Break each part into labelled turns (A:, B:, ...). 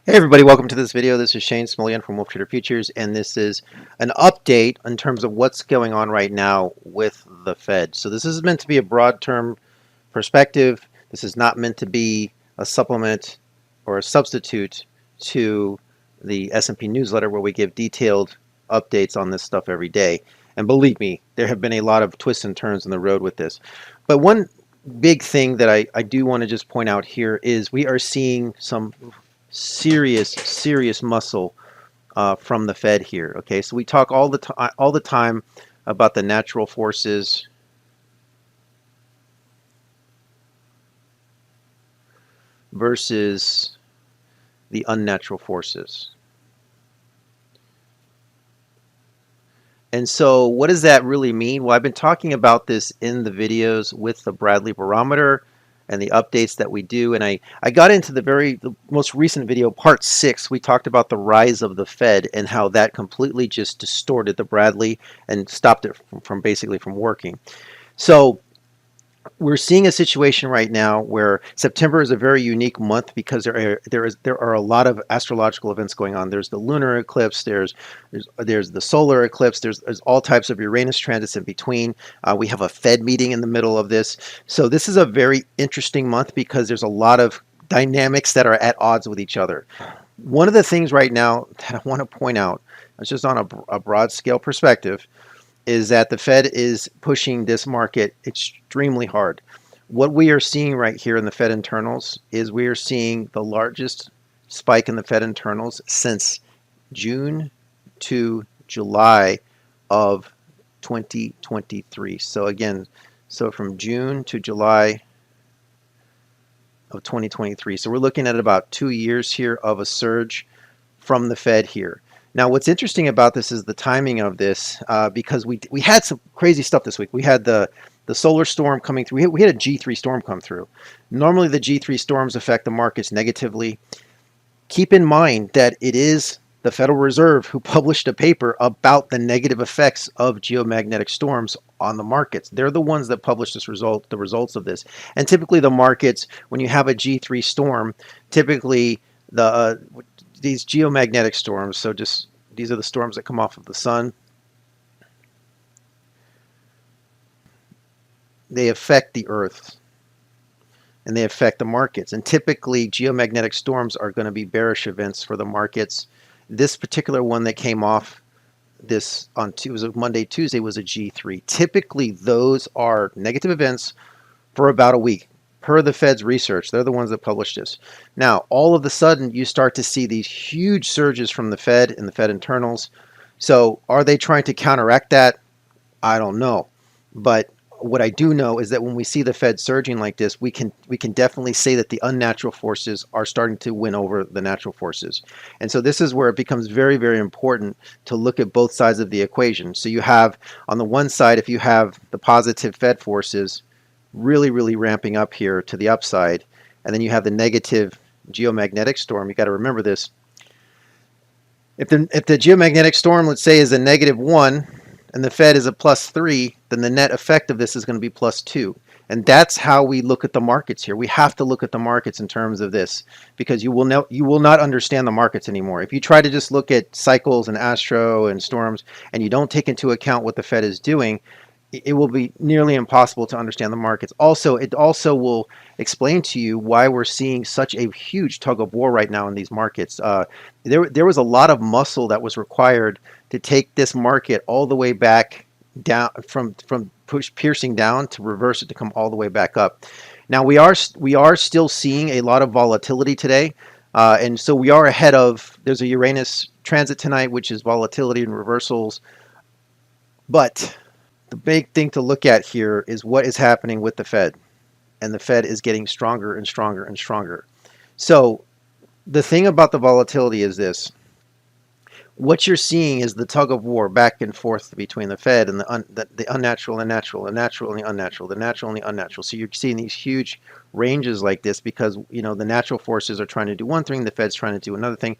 A: Hey everybody, welcome to this video. This is Shane Smolian from Wolf Trader Futures, and this is an update in terms of what's going on right now with the Fed. So this is meant to be a broad term perspective. This is not meant to be a supplement or a substitute to the S&P newsletter where we give detailed updates on this stuff every day. And believe me, there have been a lot of twists and turns in the road with this. But one big thing that I do want to just point out here is we are seeing some serious muscle from the Fed here. Okay, so we talk all the time about the natural forces versus the unnatural forces. And so what does that really mean? Well, I've been talking about this in the videos with the Bradley barometer and the updates that we do. And I got into the most recent video, part 6. We talked about the rise of the Fed and how that completely just distorted the Bradley and stopped it from basically from working. So we're seeing a situation right now where September is a very unique month because there are a lot of astrological events going on. There's the lunar eclipse, there's the solar eclipse, there's all types of Uranus transits in between. We have a Fed meeting in the middle of this. So this is a very interesting month because there's a lot of dynamics that are at odds with each other. One of the things right now that I want to point out, it's just on a broad scale perspective, is that the Fed is pushing this market extremely hard. What we are seeing right here in the Fed internals is we are seeing the largest spike in the Fed internals since June to July of 2023. So again, from June to July of 2023. So we're looking at about 2 years here of a surge from the Fed here. Now, what's interesting about this is the timing of this, because we had some crazy stuff this week. We had the solar storm coming through. We had a G3 storm come through. Normally, the G3 storms affect the markets negatively. Keep in mind that it is the Federal Reserve who published a paper about the negative effects of geomagnetic storms on the markets. They're the ones that published the results of this. And typically, the markets, when you have a G3 storm, typically these geomagnetic storms, so just these are the storms that come off of the sun, they affect the earth and they affect the markets. And typically geomagnetic storms are going to be bearish events for the markets. This particular one that came off this on Monday, Tuesday was a G3. Typically those are negative events for about a week. Per the Fed's research, they're the ones that published this. Now, all of a sudden, you start to see these huge surges from the Fed and the Fed internals. So are they trying to counteract that? I don't know. But what I do know is that when we see the Fed surging like this, we can definitely say that the unnatural forces are starting to win over the natural forces. And so this is where it becomes very important to look at both sides of the equation. So you have, on the one side, if you have the positive Fed forces really ramping up here to the upside, and then you have the negative geomagnetic storm. You got to remember this. If the geomagnetic storm, let's say, is a -1 and the Fed is a +3, then the net effect of this is going to be +2. And that's how we look at the markets here. We have to look at the markets in terms of this, because you will not understand the markets anymore. If you try to just look at cycles and astro and storms and you don't take into account what the Fed is doing, it will be nearly impossible to understand the markets. Also, it also will explain to you why we're seeing such a huge tug of war right now in these markets. There was a lot of muscle that was required to take this market all the way back down, from piercing down to reverse it to come all the way back up. Now we are still seeing a lot of volatility today, and so we are ahead of. There's a Uranus transit tonight, which is volatility and reversals, but the big thing to look at here is what is happening with the Fed. And the Fed is getting stronger and stronger and stronger. So the thing about the volatility is this. What you're seeing is the tug of war back and forth between the Fed and the unnatural and natural, the natural and the unnatural, the natural and the unnatural. So you're seeing these huge ranges like this because, the natural forces are trying to do one thing, the Fed's trying to do another thing.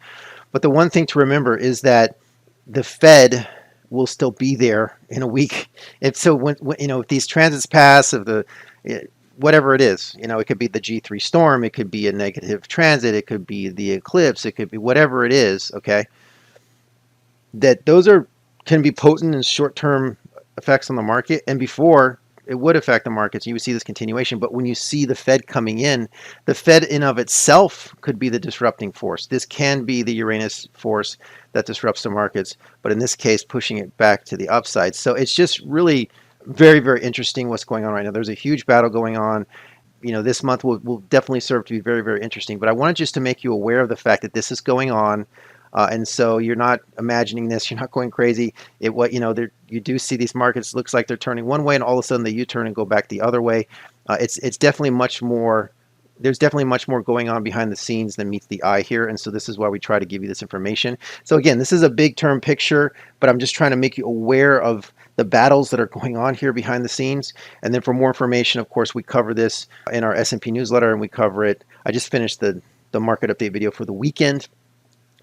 A: But the one thing to remember is that the Fed will still be there in a week. If these transits pass, whatever it is. It could be the G3 storm, it could be a negative transit, it could be the eclipse, it could be whatever it is, okay? That those can be potent and short-term effects on the market, and before it would affect the markets, you would see this continuation. But when you see the Fed coming in, the Fed in of itself could be the disrupting force. This can be the Uranus force that disrupts the markets, but in this case, pushing it back to the upside. So it's just really very, very interesting what's going on right now. There's a huge battle going on. This month will definitely serve to be very, very interesting. But I wanted just to make you aware of the fact that this is going on. And so you're not imagining this, you're not going crazy. You do see these markets, looks like they're turning one way and all of a sudden they U-turn and go back the other way. It's definitely much more, there's definitely much more going on behind the scenes than meets the eye here. And so this is why we try to give you this information. So again, this is a big term picture, but I'm just trying to make you aware of the battles that are going on here behind the scenes. And then for more information, of course, we cover this in our S&P newsletter, and we cover it. I just finished the market update video for the weekend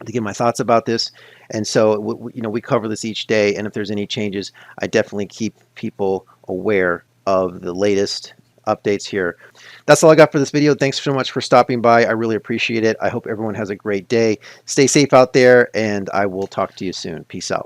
A: to give my thoughts about this. And so we cover this each day, and if there's any changes, I definitely keep people aware of the latest updates here. That's all I got for this video. Thanks so much for stopping by. I really appreciate it. I hope everyone has a great day. Stay safe out there, and I will talk to you soon. Peace out.